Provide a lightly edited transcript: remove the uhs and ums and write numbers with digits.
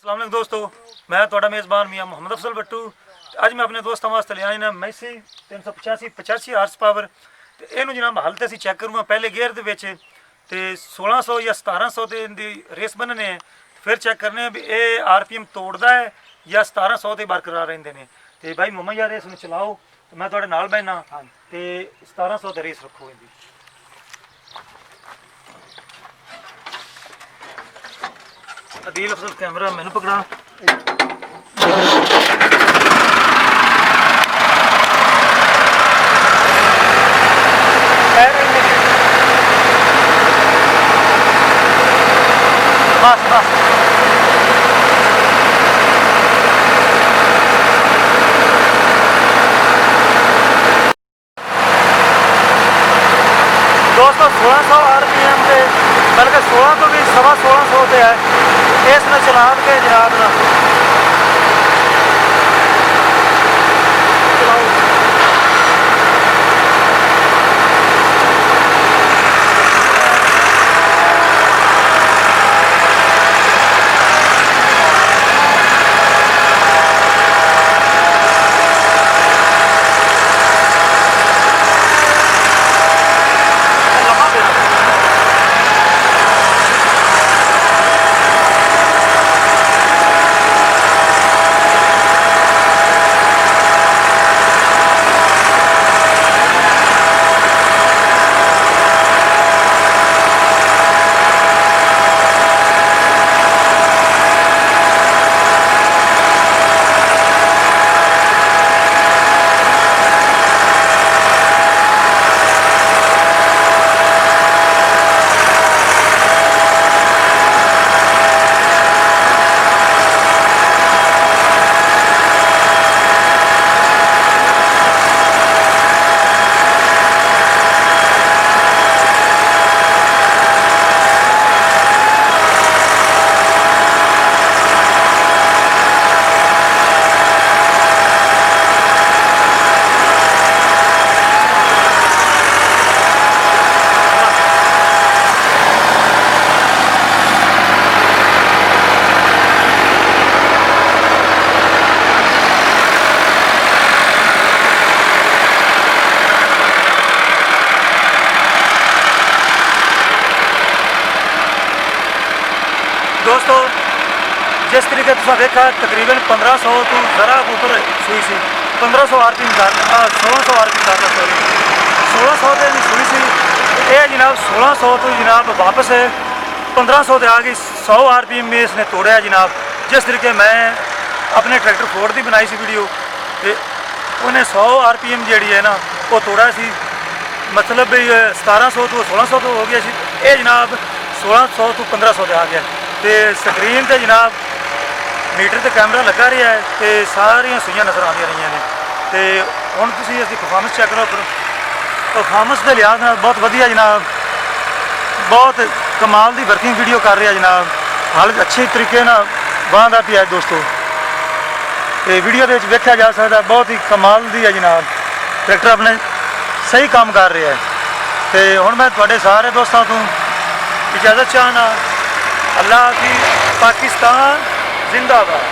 अस्सलाम वालेकुम दोस्तों, मैं ਤੁਹਾਡਾ मेज़बान मियाँ मुहम्मद अफजल भट्टू। ਅੱਜ मैं अपने दोस्तों वास्ते ले आए ना मैसी 385 ਹਾਰਸ ਪਾਵਰ। ਤੇ ਇਹਨੂੰ ਜਨਾਬ ਹਾਲ ਤੇ ਅਸੀਂ ਚੈੱਕ ਕਰੂੰਗਾ ਪਹਿਲੇ ਗੇਅਰ ਦੇ ਵਿੱਚ ਤੇ 1600 ਜਾਂ 1700 ਤੇ ਇਹਦੀ ਰੇਸ ਬੰਨਣੇ ਹੈ। ਫਿਰ ਚੈੱਕ ਕਰਨੇ ਆ ਵੀ ਇਹ ਆਰਪੀਐਮ ਤੋੜਦਾ ਹੈ ਜਾਂ 1700 ਤੇ ਬਰਕਰਾਰ ਰਹਿੰਦੇ ਨੇ। ਤੇ ਭਾਈ ਮੁਹੰਮਦ ਯਾਰ ਇਸ ਨੂੰ ਚਲਾਓ ਤੇ ਮੈਂ ਤੁਹਾਡੇ ਨਾਲ ਬਹਿਣਾ ਤੇ 1700 ਤੇ ਰੇਸ ਰੱਖੋ ਇਹਦੀ। अदील अफजल कैमरा मैनू पकड़ा। बस बस दोस्तों 1600 RPM से बल्कि 16 तो भी 1650 से है। इसमें चला के जनाब ना दोस्तों जिस तरीके तुम देखा तकरीबन 1500 तो ज़रा ऊपर सुई सी 1500 RPM 1600 RPM करता सॉरी 1600 से सुई सी ये जनाब 1600 तो जनाब वापस 1500 से आ गई 100 RPM में इसने तोड़ा जनाब। जिस तरीके मैं अपने ट्रैक्टर फोर्ड की बनाई सी वीडियो तो उन्हें 100 RPM जी है ना वो तोड़ा सी मतलब 1700 तो 1600 तो हो गया सी। ये जनाब 1600 तो 1500 से आ गया तो स्क्रीन पर जनाब मीटर तो कैमरा लगा रहा है तो सारिया सुइयां नज़र आ रही ने। तो हुण तुसीं इसकी परफॉर्मेंस चेक करो। परफॉर्मेंस के लिहाज नाल बहुत वधिया जनाब, बहुत कमाल की वर्किंग वीडियो कर रहा जनाब। हाल अच्छे तरीके ना बांधा पिया दोस्तों। तो वीडियो के वेख्या जा सकता बहुत ही कमाल की है जनाब। ट्रैक्टर अपने सही काम कर रहा है। तो हुण मैं तुहाडे सारे दोस्तों तो इजाज़त चाहना। अल्लाह की पाकिस्तान जिंदाबाद।